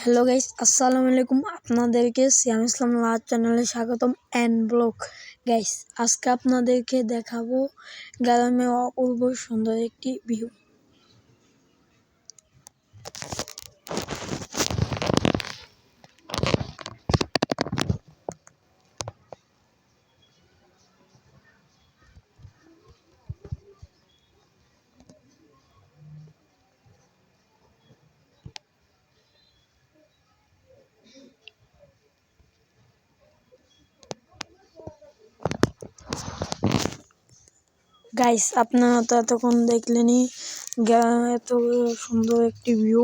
Hello guys, আসসালামু আলাইকুম। আপনাদেরকে সিয়াম ইসলাম লাভ চ্যানেলে স্বাগতম অ্যান্ড ব্লগ। গাইস, আজকে আপনাদেরকে দেখাবো গ্রামে অপূর্ব সুন্দর একটি ভিউ। গাইস, আপনারা তো এতক্ষণ দেখলেনই এত সুন্দর একটি ভিউ।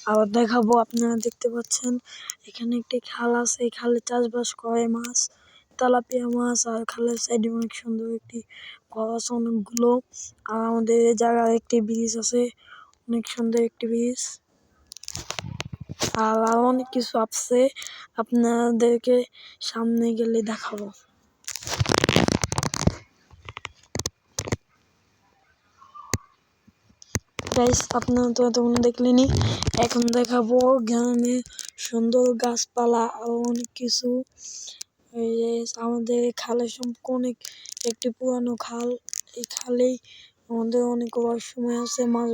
আবার দেখাবো, আপনারা দেখতে পাচ্ছেন এখানে একটি খাল আছে। এই খালে চাষবাস করে মাছ, তেলাপিয়া মাছ। আর খালের সাইডে অনেক সুন্দর একটি ঘর আছে অনেকগুলো। আর আমাদের এই জায়গায় একটি ব্রিজ আছে, অনেক সুন্দর একটি ব্রিজ। আর অনেক কিছু আছে, আপনাদেরকে সামনে গেলে দেখাবো। গাইস, আপনারা তো এতক্ষণ দেখলেনি, এখন দেখাবো গ্রামে সুন্দর গাছপালা আর অনেক কিছু। এই যে আমাদের খালের সম্পর্কে অনেক একটি পুরানো খাল। এই খালেই আমাদের অনেক সময় আছে মাছ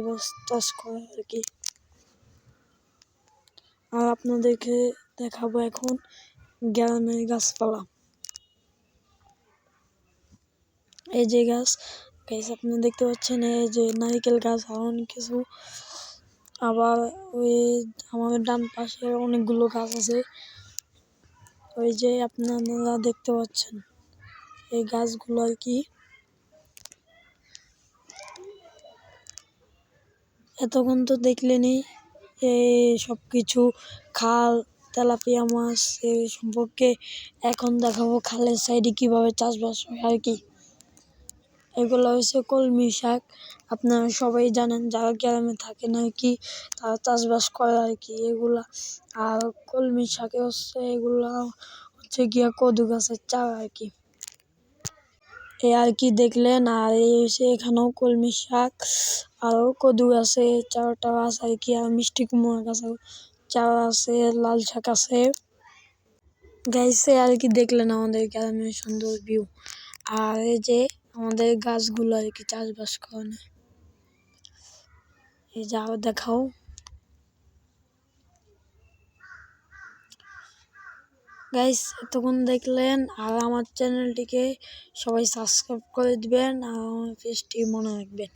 চাষ করা আর কি। আর আপনাদেরকে দেখাবো এখন গ্রামের গাছপালা। এই যে গাছ, আপনারা দেখতে পাচ্ছেন, এই যে নারিকেল গাছ আর অনেক কিছু। আবার ওই আমাদের ডান পাশে অনেকগুলো গাছ আছে, ওই যে আপনারা দেখতে পাচ্ছেন এই গাছগুলো আর কি। এতক্ষণ তো দেখলেনি এই সবকিছু, খাল, তেলাপিয়া মাছ এর সম্পর্কে। এখন দেখাবো খালের সাইডে কিভাবে চাষবাস হয় আর কি। এগুলো হচ্ছে কলমি শাক। আপনারা সবাই জানেন, যারা গ্রামে থাকেন আর কি, তারা চাষবাস করে আর কি এগুলা। আর কলমি শাকে হচ্ছে এগুলা হচ্ছে গিয়া কদু গাছের চারা আর কি। এই আর কি দেখলেন। আর এই হচ্ছে এখানেও কলমি শাক আরও কদু আছে, চারাটা আছে আর কি। আর মিষ্টি কুমড়া গাছের চারা আছে, লাল শাক আছে। গাইছে আর কি দেখলেন আমাদের গ্রামের সুন্দর ভিউ। আর এই যে আমাদের গাছগুলো আর কি চাষবাস করে। এই যে আরো দেখাও। গাইস, এতক্ষণ দেখলেন, আর আমার চ্যানেলটিকে সবাই সাবস্ক্রাইব করে দিবেন আর আমার পেজটি মনে রাখবেন।